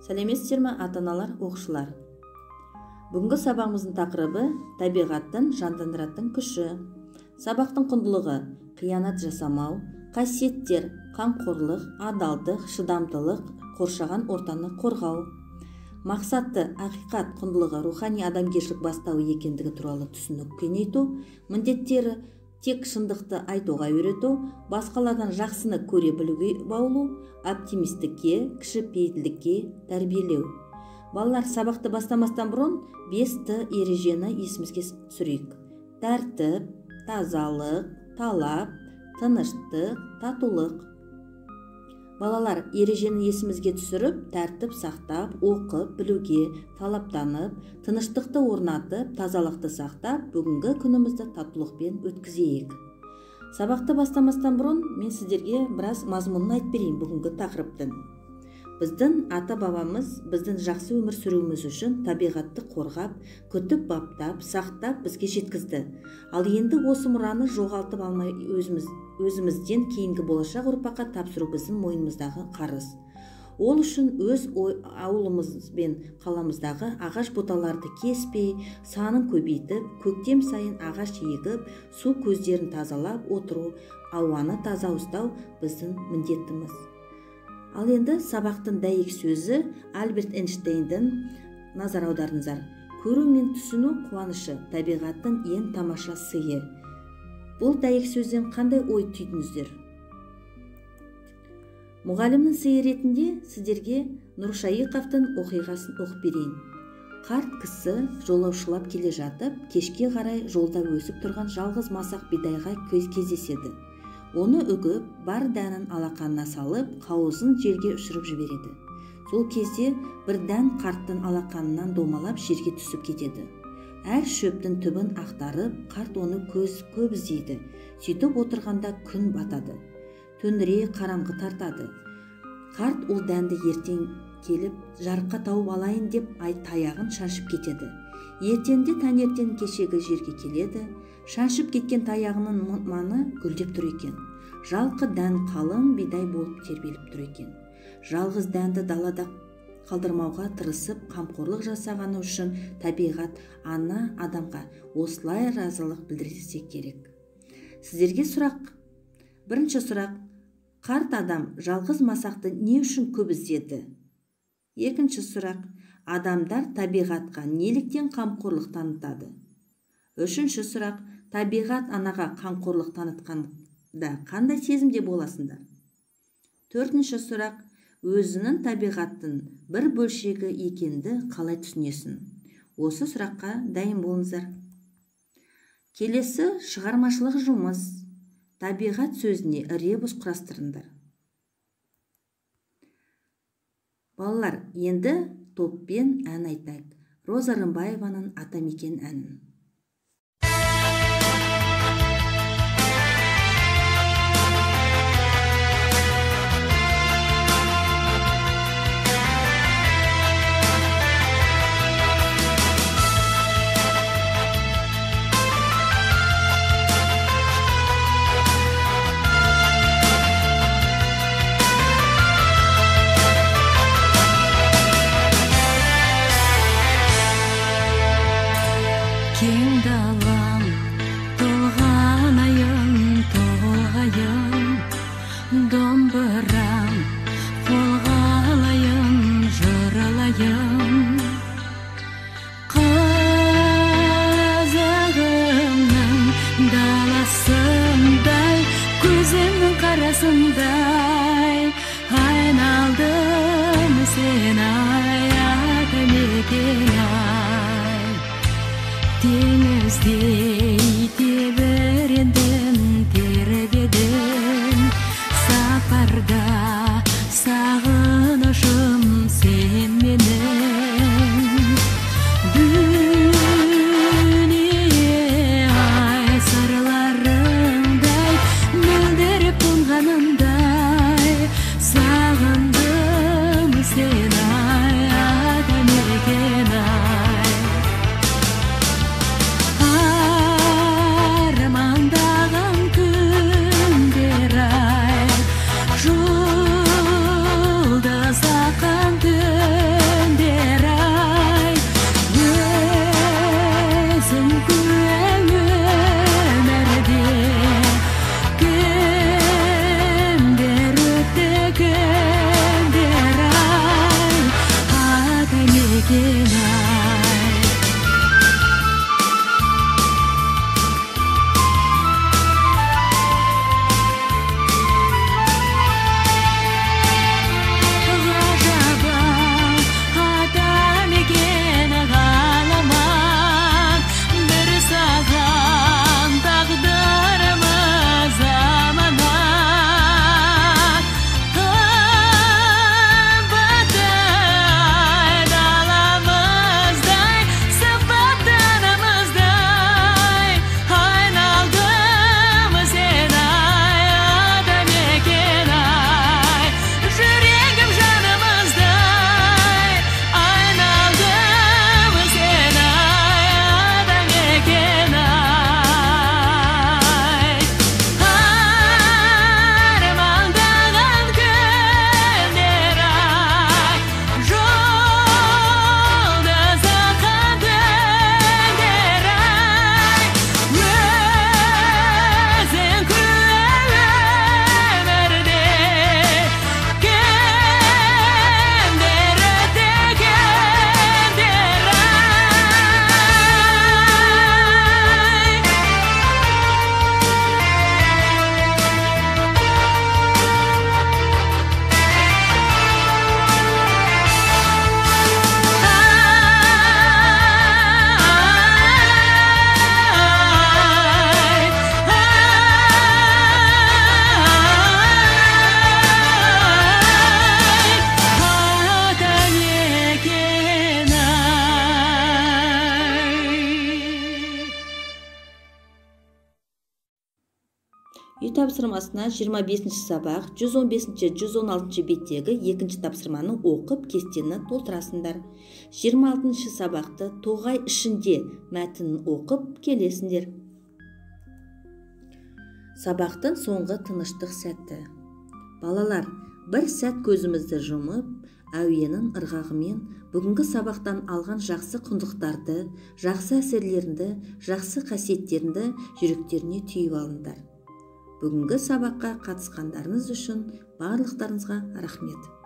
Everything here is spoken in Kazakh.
Сәлеметсіздер ме ата-аналар, оқушылар? Бүгінгі сабағымыздың тақырыбы табиғаттың жандандыратын күші. Сабақтың құндылығы қиянат жасамау, қасиеттер қамқорлық, адалдық, шыдамдылық, қоршаған ортаны қорғау. Мақсатты ақиқат құндылығы рухани адамгершілік бастауы екендігі туралы түсінік кеңейту, міндеттері тек шындықты айтуға үйрету, басқалардан жақсыны көре білуге баулу, оптимистікке, кішіпейілдікке тәрбиелеу. Балалар, сабақты бастамастан бұрын 5Т ережені есімізге түсірейік. Тәртіп, тазалық, талап, тыныштық, татулық. Балалар, ережені есімізге түсіріп, тәртіп сақтап, оқып, білуге, талаптанып, тыныштықты орнатып, тазалықты сақтап, бүгінгі күнімізді татулықпен өткізейік. Сабақты бастамастан бұрын мен сіздерге біраз мазмұнын айтып берейін бүгінгі тақырыптың. Біздің ата-бабамыз біздің жақсы өмір сүруіміз үшін табиғатты қорғап, күтіп, баптап, сақтап бізге жеткізді. Ал енді осы мұраны жоғалтып алмай өзімізден кейінгі болашақ ұрпаққа тапсыру біздің мойнымыздағы қарыз. Ол үшін өз ауылымыз бен қаламыздағы ағаш бұталарды кеспей, санын көбейтіп, көктем сайын ағаш егіп, су көздерін тазалап отыру, ауаны таза ұстау біздің міндетіміз. Ал енді сабақтың дәйек сөзі Альберт Эйнштейндің, назар аударыңыздар. Көру мен түсіну қуанышы табиғаттың ең тамаша сыйы. Бұл дәйек сөзден қандай ой түйдіңіздер? Мұғалімнің сыйы ретінде сіздерге Нұршайықовтың оқиғасын оқып берейін. Қарт кісі жолаушылап келе жатып, кешке қарай жолда өсіп тұрған жалғыз масақ бидайға кездеседі. Оны үгіп, бар дәнін алақанына салып, қауызын жерге ұшырып жібереді. Сол кезде бір дән қарттың алақанынан домалап жерге түсіп кетеді. Әр шөптің түбін ақтарып, қарт оны көп іздейді. Сөйтіп отырғанда күн батады. Төңірек қараңғы тартады. Қарт ол дәнді ертең келіп, жарыққа тауып алайын деп таяғын шаншып кетеді. Ертеңде таңертең кешегі жерге келеді. Шаншып кеткен таяғының маны гүлдеп тұр екен. Жалқы дән қалың бидай болып тербеліп тұр екен. Жалғыз дәнді далада қалдырмауға тырысып, қамқорлық жасағаны үшін табиғат ана адамға осылай разылық білдірсе керек. Сіздерге сұрақ. Бірінші сұрақ: қарт адам жалғыз масақты не үшін көп іздеді? Екінші сұрақ: адамдар табиғатқа неліктен қамқорлық танытады? Үшінші сұрақ: табиғат анаға қамқорлық танытқанда қандай сезімде боласыңдар? Төртінші сұрақ: өзінің табиғаттың бір бөлшегі екенді қалай түсінесің? Осы сұраққа дайын болыңыздар. Келесі шығармашылық жұмыс. Табиғат сөзіне ребус құрастырыңдар. Балалар, енді топпен ән айтайық. Роза Рымбаеваның Атамекен әнін. Ayналдым сен Атамекен ай, теңіздей тебірендім, тербедім, сапарда сағынышым сен менің. Дүние ай сырларыңдай мөлдіріп қонғанымдай, сағындым сен ай, Атамекен ай. Үй тапсырмасына 25 сабақ 115-116 беттегі екінші тапсырманы оқып кестені толтырасыңдар. 26 сабақты тоғай ішінде мәтінін оқып келесіңдер. Сабақтың соңғы тыныштық сәтті. Балалар, бір сәт көзімізді жұмып, әуенің ырғағымен бүгінгі сабақтан алған жақсы құндылықтарды, жақсы әсерлерінді, жақсы қасиеттерінді жүректеріне түйіп алыңдар. Бүгінгі сабаққа қатысқандарыңыз үшін барлықтарыңызға рахмет.